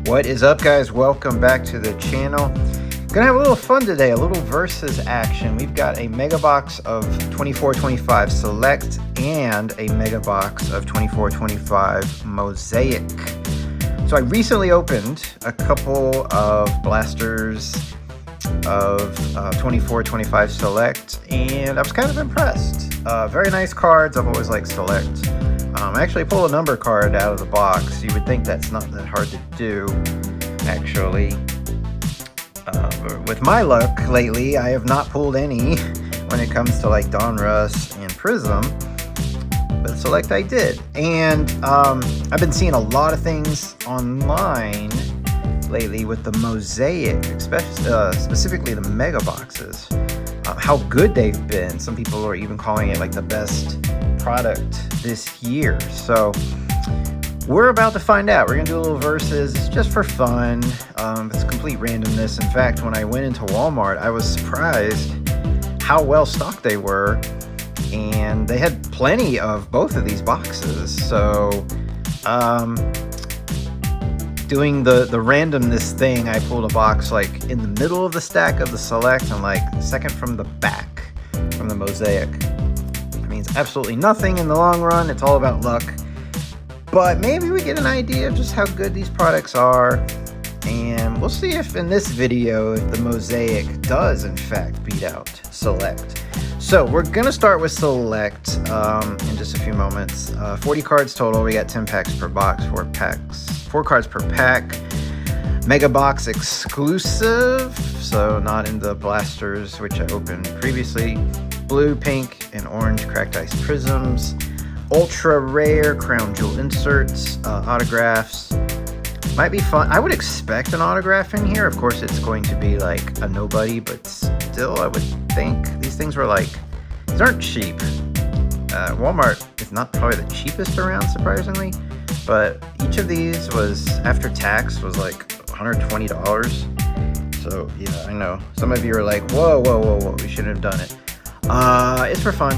What is up, guys? Welcome back to the channel. Gonna have a little fun today, a little versus action. We've got a mega box of 24-25 Select and a mega box of 24-25 Mosaic. So I recently opened a couple of blasters of 24-25 Select, and I was kind of impressed. Very nice cards. I've always liked Select. I actually pulled a number card out of the box. You would think that's not that hard to do, actually. But with my luck lately, I have not pulled any when it comes to like Donruss and Prism. But Select I did. And I've been seeing a lot of things online lately with the Mosaic, especially, specifically the mega boxes. How good they've been. Some people are even calling it like the best product this year. So we're about to find out. We're gonna do a little versus. It's just for fun. It's complete randomness. In fact, when I went into Walmart, I was surprised how well stocked they were, and they had plenty of both of these boxes. So doing the randomness thing, I pulled a box like in the middle of the stack of the Select and like second from the back from the Mosaic. It means absolutely nothing in the long run. It's all about luck. But maybe we get an idea of just how good these products are. And we'll see if in this video, if the Mosaic does in fact beat out Select. So we're gonna start with Select in just a few moments. 40 cards total. We got 10 packs per box, 4 cards per pack. Mega box exclusive, so not in the blasters, which I opened previously. Blue, pink, and orange cracked ice prisms. Ultra rare crown jewel inserts, autographs. Might be fun. I would expect an autograph in here. Of course, it's going to be like a nobody, but still, I would think these things were like, these aren't cheap. Walmart is not probably the cheapest around, surprisingly, but each of these was, after tax, was like $120. So yeah, I know. Some of you are like, whoa, we shouldn't have done it. It's for fun.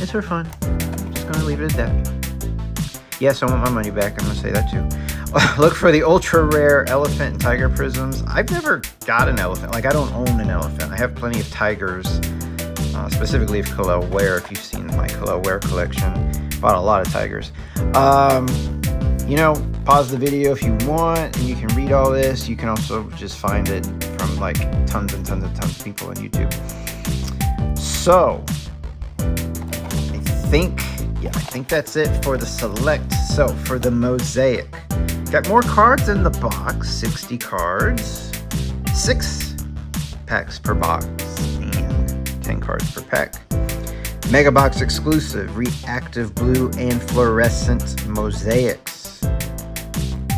It's for fun. I'm just gonna leave it at that. Yes, I want my money back. I'm gonna say that too. Look for the ultra rare elephant and tiger prisms. I've never got an elephant. Like, I don't own an elephant. I have plenty of tigers, specifically of Kalel Ware. If you've seen my Kalel Ware collection, bought a lot of tigers. You know, pause the video if you want, and you can read all this. You can also just find it from like tons and tons and tons of people on YouTube. So I think that's it for the Select. So for the Mosaic, got more cards in the box, 60 cards, 6 packs per box, and 10 cards per pack. Mega box exclusive, reactive blue and fluorescent mosaics.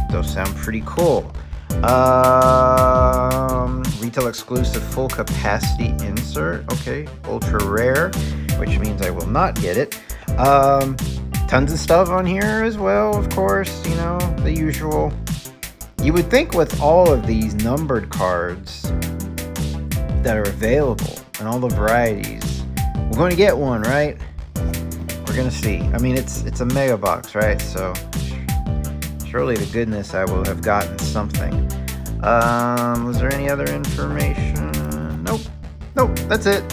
Those sound pretty cool. Retail exclusive full capacity insert. Okay, ultra rare, which means I will not get it. Tons of stuff on here as well, of course, you know, the usual. You would think with all of these numbered cards that are available and all the varieties, we're going to get one, right? We're going to see. I mean, it's a mega box, right? So surely to goodness I will have gotten something. Was there any other information? Nope, that's it.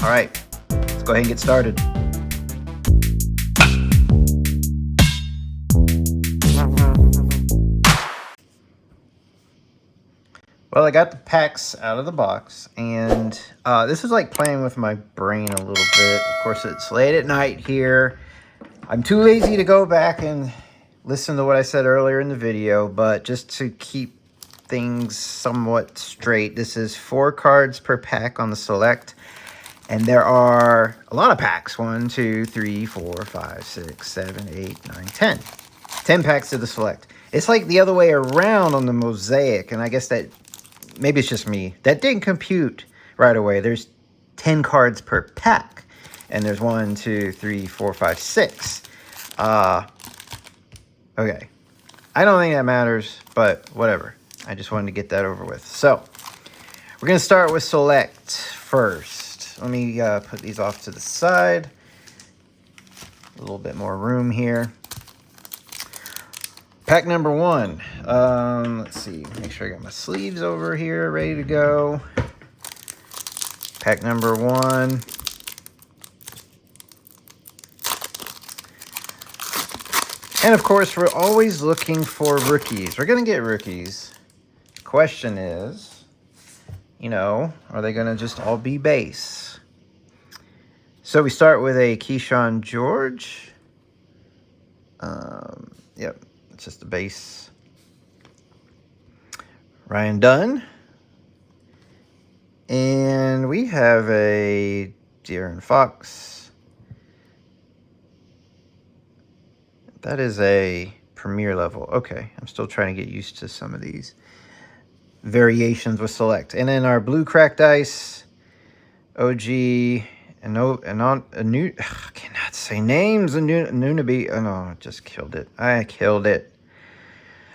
All right, let's go ahead and get started. Well, I got the packs out of the box, and this is like playing with my brain a little bit. Of course, it's late at night here. I'm too lazy to go back and listen to what I said earlier in the video, but just to keep things somewhat straight, this is 4 cards per pack on the Select, and there are a lot of packs. 1, 2, 3, 4, 5, 6, 7, 8, 9, 10. 10 packs to the Select. It's like the other way around on the Mosaic, and I guess that maybe it's just me. That didn't compute right away. There's 10 cards per pack, and there's 1, 2, 3, 4, 5, 6. Okay. I don't think that matters, but whatever. I just wanted to get that over with. So, we're going to start with Select first. Let me put these off to the side. A little bit more room here. Pack number 1. Let's see. Make sure I got my sleeves over here ready to go. Pack number 1. And of course, we're always looking for rookies. We're going to get rookies. The question is, are they going to just all be base? So we start with a Keyshawn George. Yep, it's just a base. Ryan Dunn. And we have a De'Aaron Fox. That is a premier level. Okay, I'm still trying to get used to some of these variations with select. And then our blue cracked ice, OG, I cannot say names. Anunoby. Oh no, I just killed it. I killed it.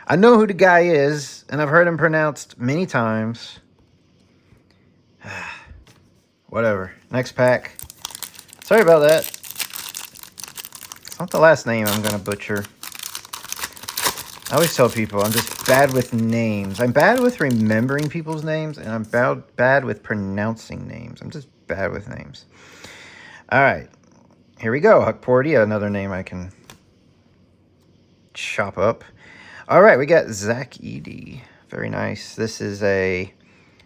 I know who the guy is, and I've heard him pronounced many times. Whatever. Next pack. Sorry about that. It's not the last name I'm going to butcher. I always tell people I'm just bad with names. I'm bad with remembering people's names, and I'm bad with pronouncing names. I'm just bad with names. All right. Here we go. Huckporty, another name I can chop up. All right, we got Zach Edey. Very nice. This is a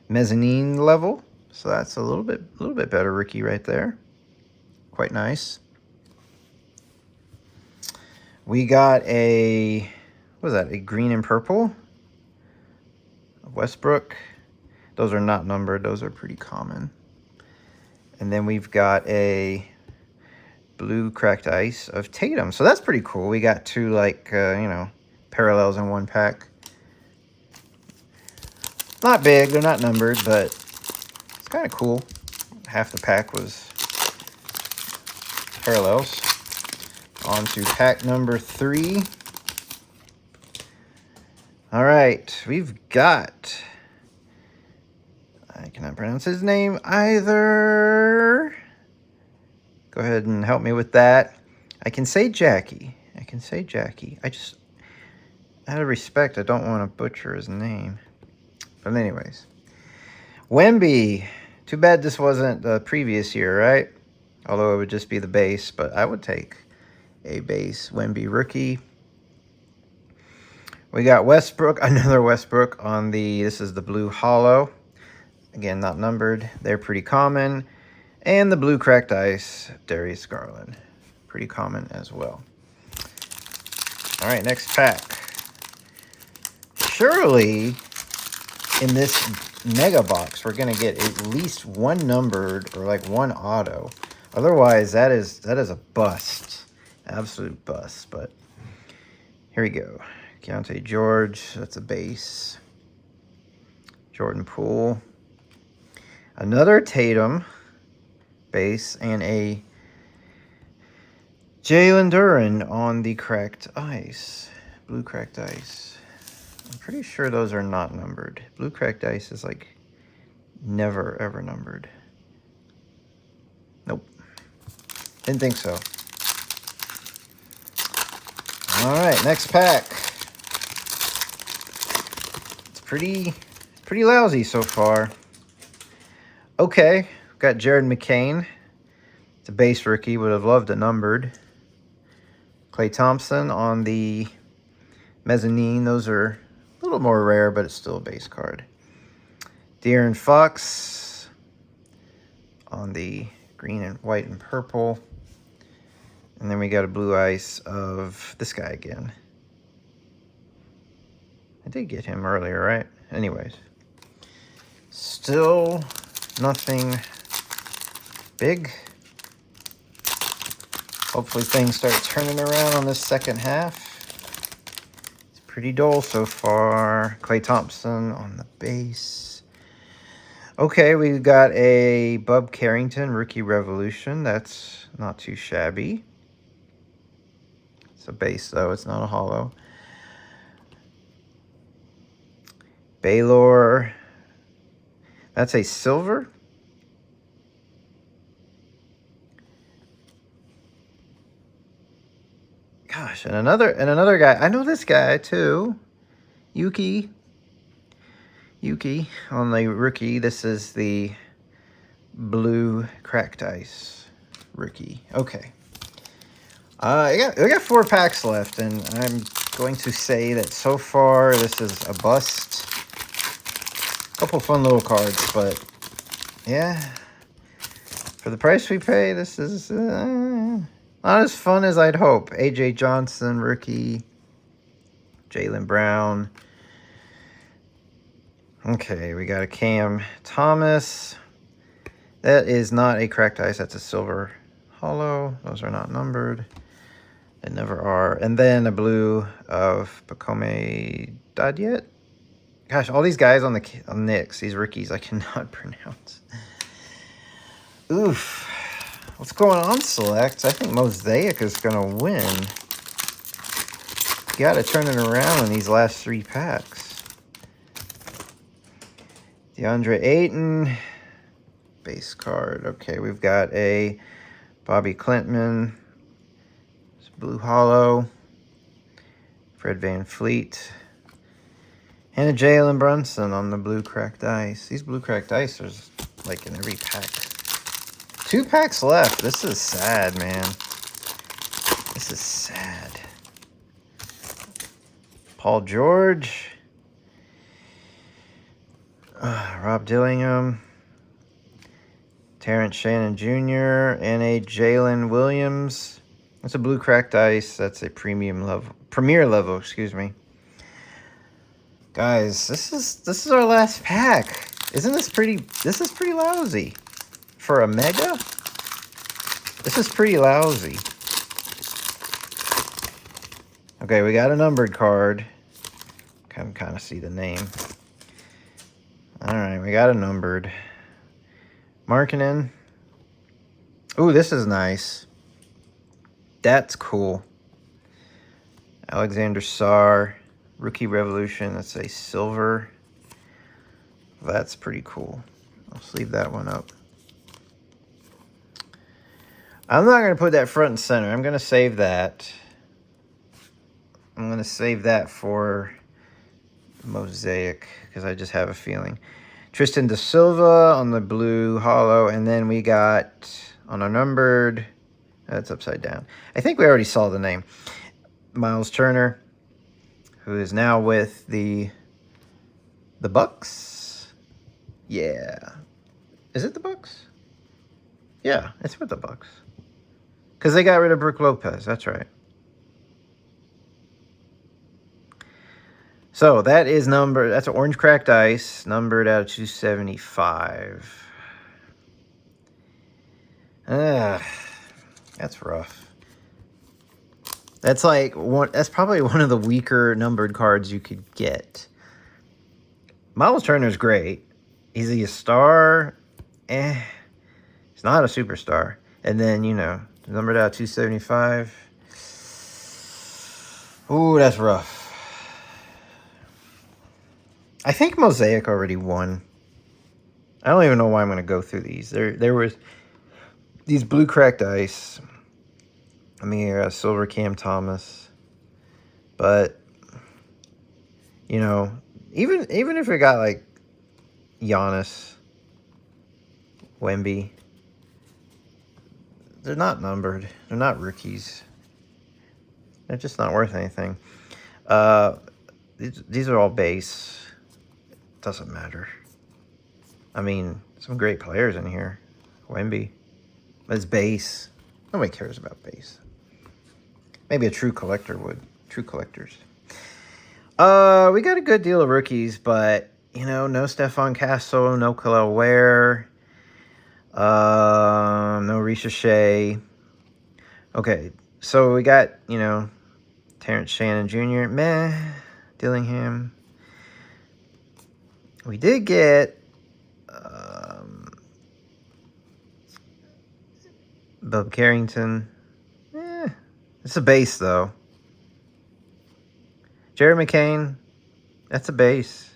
mezzanine level, so that's a little bit better rookie right there. Quite nice. We got a, what was that? A green and purple. Westbrook. Those are not numbered. Those are pretty common. And then we've got a blue cracked ice of Tatum. So that's pretty cool. We got two, parallels in one pack. Not big. They're not numbered, but it's kind of cool. Half the pack was parallels. On to pack number 3. All right. We've got, I cannot pronounce his name either. Go ahead and help me with that. I can say Jackie. Out of respect, I don't want to butcher his name. But anyways. Wemby. Too bad this wasn't the previous year, right? Although it would just be the base, but I would take a base Wemby rookie. We got Westbrook, another Westbrook on this is the blue hollow. Again, not numbered. They're pretty common. And the blue cracked ice, Darius Garland. Pretty common as well. All right, next pack. Surely, in this mega box, we're going to get at least one numbered or like one auto. Otherwise, that is a bust. Absolute bust. But here we go. Keontae George, that's a base. Jordan Poole. Another Tatum base and a Jalen Duren on the cracked ice. Blue cracked ice. I'm pretty sure those are not numbered. Blue cracked ice is like never ever numbered. Nope. Didn't think so. All right, next pack. It's pretty lousy so far. Okay, got Jared McCain. It's a base rookie. Would have loved a numbered. Klay Thompson on the mezzanine. Those are a little more rare, but it's still a base card. De'Aaron Fox on the green and white and purple. And then we got a blue ice of this guy again. I did get him earlier, right? Anyways. Still nothing big. Hopefully things start turning around on this second half. It's pretty dull so far. Klay Thompson on the base. Okay, we've got a Bub Carrington Rookie Revolution. That's not too shabby. It's a base, though. It's not a hollow. Baylor. That's a silver. Gosh, and another guy. I know this guy too. Yuki on the rookie. This is the blue cracked ice rookie. Okay. We got 4 packs left, and I'm going to say that so far this is a bust. A couple fun little cards, but yeah, for the price we pay, this is not as fun as I'd hope. AJ Johnson, rookie. Jaylen Brown. Okay, we got a Cam Thomas. That is not a cracked ice. That's a silver hollow. Those are not numbered. They never are. And then a blue of Bakome Dadiet. Gosh, all these guys on the Knicks, these rookies, I cannot pronounce. Oof. What's going on, Select? I think Mosaic is going to win. Got to turn it around in these last 3 packs. DeAndre Ayton. Base card. Okay, we've got a Bobby Clintman. Blue hollow. Fred VanVleet. And a Jalen Brunson on the blue cracked ice. These blue cracked ice are like in every pack. 2 packs left. This is sad, man. This is sad. Paul George. Rob Dillingham. Terrence Shannon Jr. And a Jalen Williams. That's a blue cracked ice. That's a premier level, excuse me. Guys, this is our last pack. Isn't this pretty? This is pretty lousy for a mega. This is pretty lousy. Okay, we got a numbered card. Can kind of see the name. All right, we got a numbered. Markkanen. Ooh, this is nice. That's cool. Alexander Sarr. Rookie Revolution. That's a silver. That's pretty cool. I'll leave that one up. I'm not going to put that front and center. I'm going to save that. I'm going to save that for Mosaic because I just have a feeling. Tristan Da Silva on the blue hollow. And then we got on a numbered. That's upside down. I think we already saw the name. Miles Turner, who is now with the Bucks. Yeah. Is it the Bucks? Yeah, it's with the Bucks. Because they got rid of Brook Lopez. That's right. So that is numbered. That's an orange cracked ice, numbered out of 275. That's rough. That's like one. That's probably one of the weaker numbered cards you could get. Miles Turner's great. Is he a star? He's not a superstar. And then, you know, numbered out 275. Ooh, that's rough. I think Mosaic already won. I don't even know why I'm going to go through these. There was these blue cracked ice. I mean, silver Cam Thomas. But, you know, even if we got like Giannis, Wemby, they're not numbered. They're not rookies. They're just not worth anything. These are all base. Doesn't matter. I mean, some great players in here. Wemby. But it's base. Nobody cares about base. Maybe a true collector would. True collectors. We got a good deal of rookies, but, you know, no Stephon Castle, no Khalil Ware, no Risha Shea. Okay, so we got, you know, Terrence Shannon Jr., meh, Dillingham. We did get Bub Carrington. It's a base, though. Jared McCain, that's a base.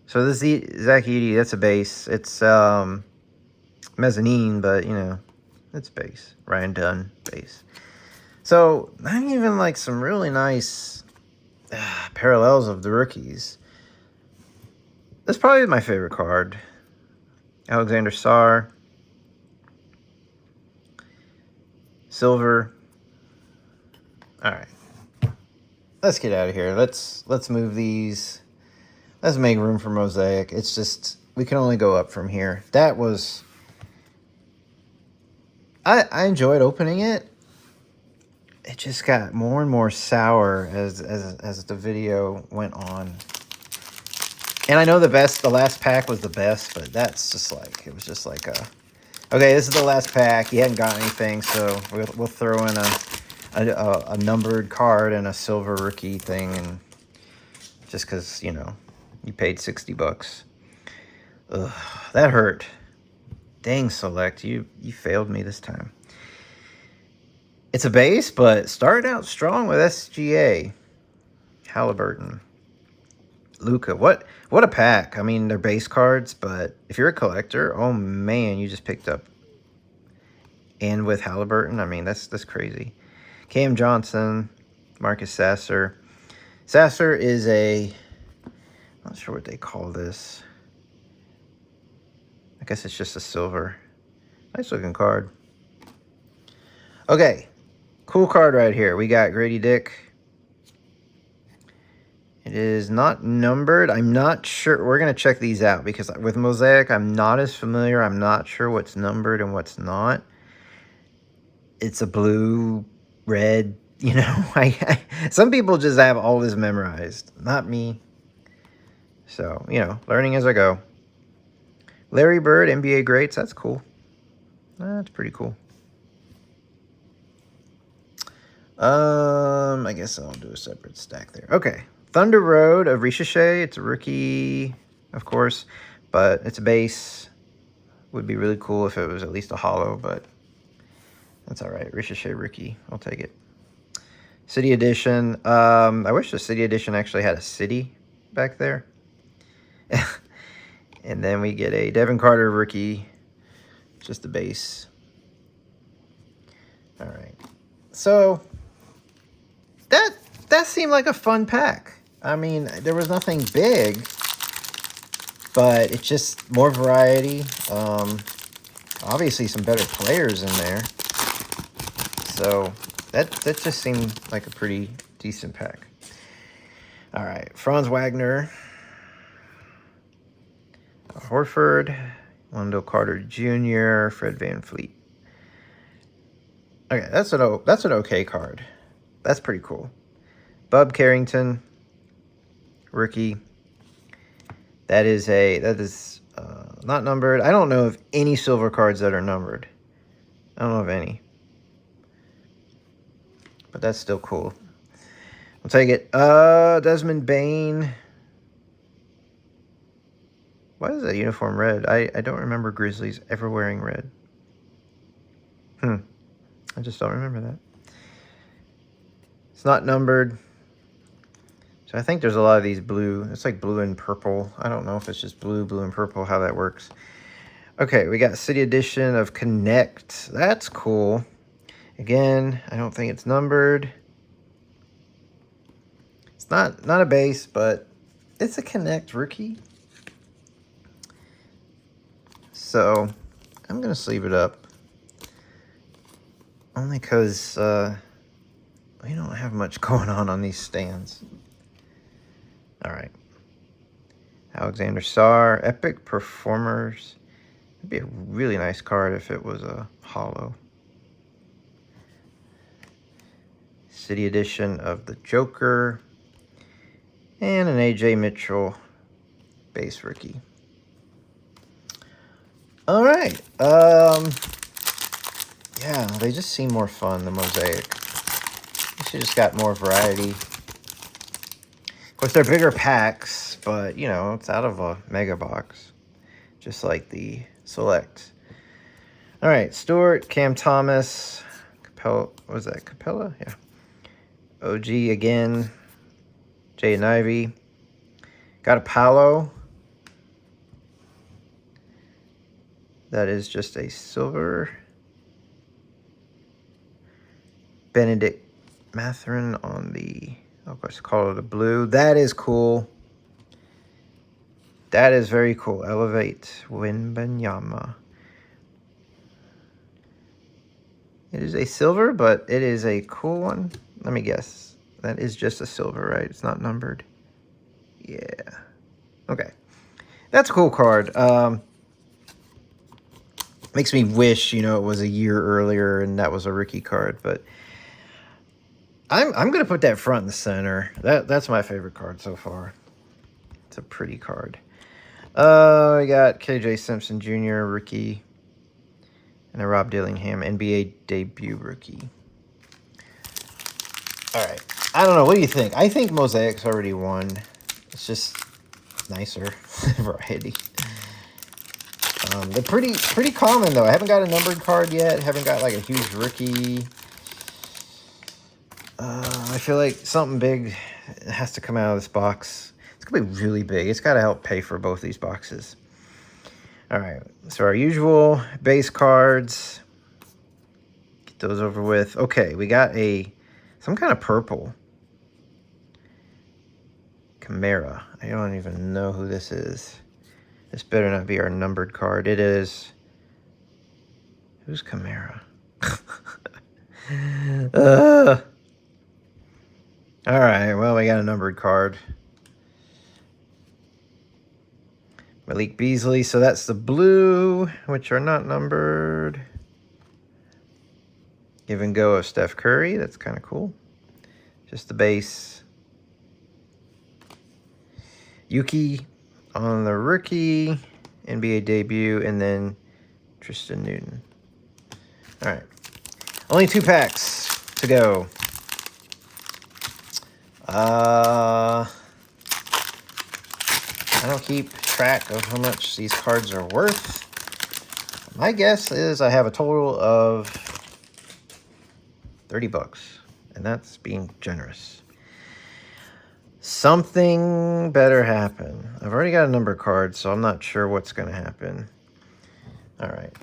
So this Zach Edey, that's a base. It's mezzanine, but, you know, it's base. Ryan Dunn, base. So, not even like some really nice parallels of the rookies. That's probably my favorite card. Alexander Sarr. Silver. All right. Let's get out of here. Let's move these. Let's make room for Mosaic. It's just, we can only go up from here. That was... I enjoyed opening it. It just got more and more sour as the video went on. And I know the last pack was the best, but that's just like, it was just like a... Okay, this is the last pack. You hadn't got anything, so we'll throw in a numbered card and a silver rookie thing, and just because, you know, you paid $60. Ugh, that hurt. Dang, Select, you failed me this time. It's a base, but started out strong with SGA. Halliburton. Luka. What a pack. I mean, they're base cards, but if you're a collector, oh man, you just picked up. And with Halliburton, I mean, that's crazy. Cam Johnson, Marcus Sasser. Sasser is I'm not sure what they call this. I guess it's just a silver. Nice looking card. Okay, cool card right here. We got Grady Dick. It is not numbered. I'm not sure. We're going to check these out because with Mosaic, I'm not as familiar. I'm not sure what's numbered and what's not. It's a blue, red, you know. Some people just have all this memorized. Not me. So, you know, learning as I go. Larry Bird, NBA greats. That's cool. That's pretty cool. I guess I'll do a separate stack there. Okay. Thunder Road of Ricochet. It's a rookie, of course, but it's a base. Would be really cool if it was at least a holo, but that's all right. Ricochet rookie. I'll take it. City Edition. I wish the City Edition actually had a city back there. And then we get a Devin Carter rookie. Just a base. All right. So that seemed like a fun pack. I mean, there was nothing big, but it's just more variety. Obviously some better players in there. So that just seemed like a pretty decent pack. All right, Franz Wagner, Horford, Wendell Carter Jr., Fred VanVleet. Okay, that's an okay card. That's pretty cool. Bub Carrington, rookie. That is not numbered. I don't know of any silver cards that are numbered. I don't know of any. But that's still cool. I'll take it. Desmond Bain. Why is that uniform red? I don't remember Grizzlies ever wearing red. I just don't remember that. It's not numbered. So I think there's a lot of these blue. It's like blue and purple. I don't know if it's just blue and purple, how that works. Okay, we got City Edition of Connect. That's cool. Again, I don't think it's numbered. It's not a base, but it's a Connect rookie. So I'm going to sleeve it up. Only because we don't have much going on these stands. All right. Alexander Sarr, Epic Performers. It'd be a really nice card if it was a holo. City Edition of the Joker. And an AJ Mitchell base rookie. All right. Yeah, they just seem more fun, the Mosaic. She just got more variety. Of course, they're bigger packs, but, you know, it's out of a mega box. Just like the Select. All right, Stewart, Cam Thomas, Capella, what was that, Capella? Yeah. OG again, Jaden Ivey. Got a Paolo. That is just a silver. Benedict Mathurin on the, of course, call it a blue. That is cool. That is very cool. Elevate Wembanyama. It is a silver, but it is a cool one. Let me guess. That is just a silver, right? It's not numbered. Yeah. Okay. That's a cool card. Makes me wish, it was a year earlier and that was a rookie card, but I'm gonna put that front and center. That's my favorite card so far. It's a pretty card. We got KJ Simpson Jr. rookie. And a Rob Dillingham NBA debut rookie. All right. I don't know. What do you think? I think Mosaic's already won. It's just nicer variety. They're pretty common, though. I haven't got a numbered card yet. Haven't got, like, a huge rookie. I feel like something big has to come out of this box. It's going to be really big. It's got to help pay for both these boxes. All right, so our usual base cards. Get those over with. Okay, we got some kind of purple. Chimera. I don't even know who this is. This better not be our numbered card. It is. Who's Chimera? All right, well, we got a numbered card. Malik Beasley, so that's the blue, which are not numbered. Give and go of Steph Curry, that's kind of cool. Just the base. Yuki on the rookie, NBA debut, and then Tristan Newton. All right, only 2 packs to go. I don't keep track of how much these cards are worth. My guess is I have a total of 30 bucks, and that's being generous. Something better happen. I've already got a number card, so I'm not sure what's going to happen. All right.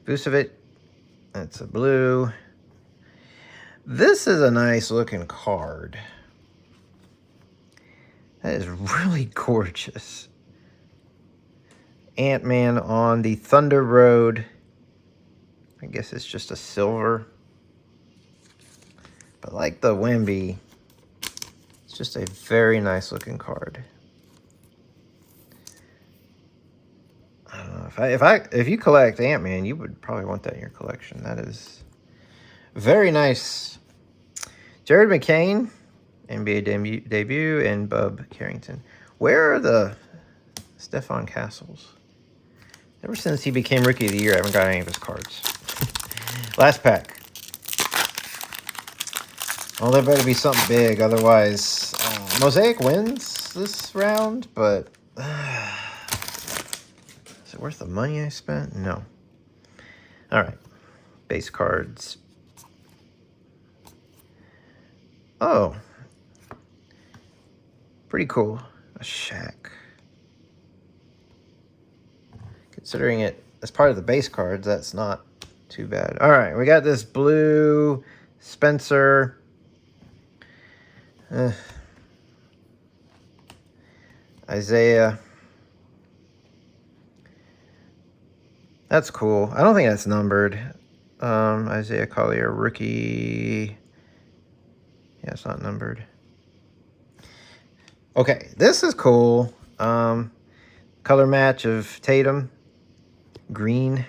Vucevic, that's a blue. This is a nice looking card. That is really gorgeous. Ant-Man on the Thunder Road. I guess it's just a silver. But like the Wemby, it's just a very nice looking card. I don't know. If you collect Ant-Man, you would probably want that in your collection. That is very nice. Jared McCain. NBA debut, and Bub Carrington. Where are the Stephon Castles? Ever since he became Rookie of the Year, I haven't got any of his cards. Last pack. Well, there better be something big, otherwise Mosaic wins this round, but is it worth the money I spent? No. All right. Base cards. Oh. Pretty cool. A Shaq. Considering it as part of the base cards, that's not too bad. All right, we got this blue Spencer. Isaiah. That's cool. I don't think that's numbered. Isaiah Collier, rookie. Yeah, it's not numbered. Okay, this is cool. Color match of Tatum. Green.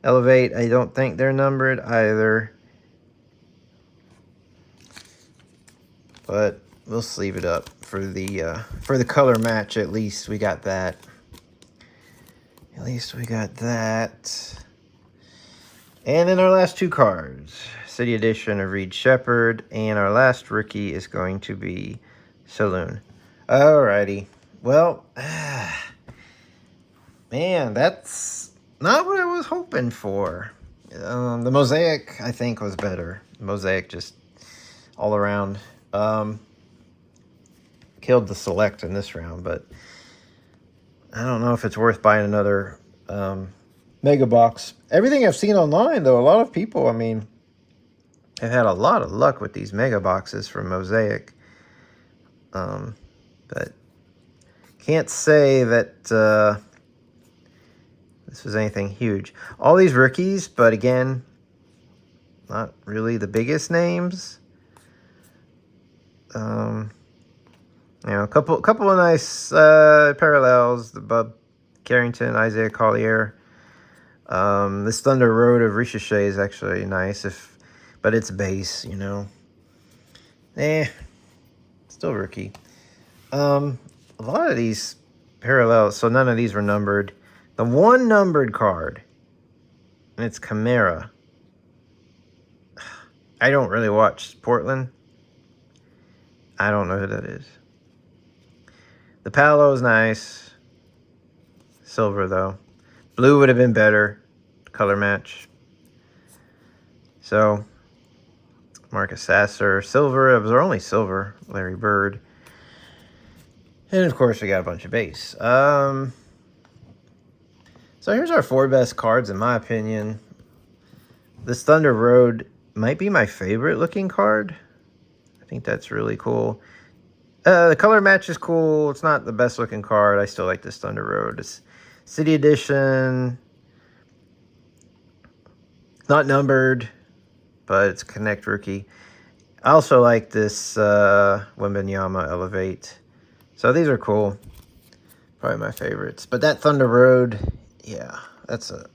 Elevate. I don't think they're numbered either. But we'll sleeve it up for the color match. At least we got that. At least we got that. And then our last 2 cards. City Edition of Reed Shepherd. And our last rookie is going to be Saloon. Alrighty. Well, man, that's not what I was hoping for. The Mosaic, I think, was better. Mosaic just all around. Killed the Select in this round, but I don't know if it's worth buying another Mega Box. Everything I've seen online, though, a lot of people, I mean, I've had a lot of luck with these mega boxes from Mosaic. But can't say that this was anything huge. All these rookies, but again, not really the biggest names. You know, a couple of nice parallels. The Bub Carrington, Isaiah Collier. This Thunder Road of Ricochet is actually nice, but it's base, you know. Still rookie. A lot of these parallels, so none of these were numbered. The one numbered card, and it's Chimera. I don't really watch Portland. I don't know who that is. The Palo is nice. Silver, though. Blue would have been better. Color match. So, Marcus Sasser. Silver, it was only silver. Larry Bird. And, of course, we got a bunch of base. So, here's our 4 best cards, in my opinion. This Thunder Road might be my favorite looking card. I think that's really cool. The color match is cool. It's not the best looking card. I still like this Thunder Road. It's City Edition. Not numbered, but it's Connect Rookie. I also like this Wembanyama Elevate. So these are cool. Probably my favorites. But that Thunder Road, yeah, that's a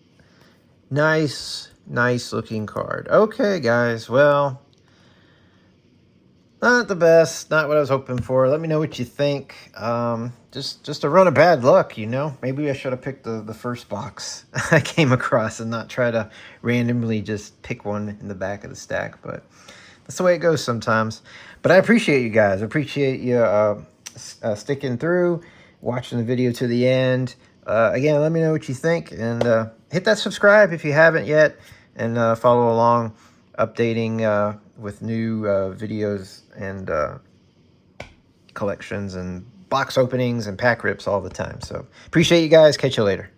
nice looking card. Okay, guys, well, not the best, not what I was hoping for. Let me know what you think. Just a run of bad luck, you know. Maybe I should have picked the first box I came across and not try to randomly just pick one in the back of the stack. But that's the way it goes sometimes. But I appreciate you guys. I appreciate you sticking through, watching the video to the end. Again, let me know what you think, and hit that subscribe if you haven't yet, and follow along, updating with new videos and collections and box openings and pack rips all the time. So appreciate you guys. Catch you later.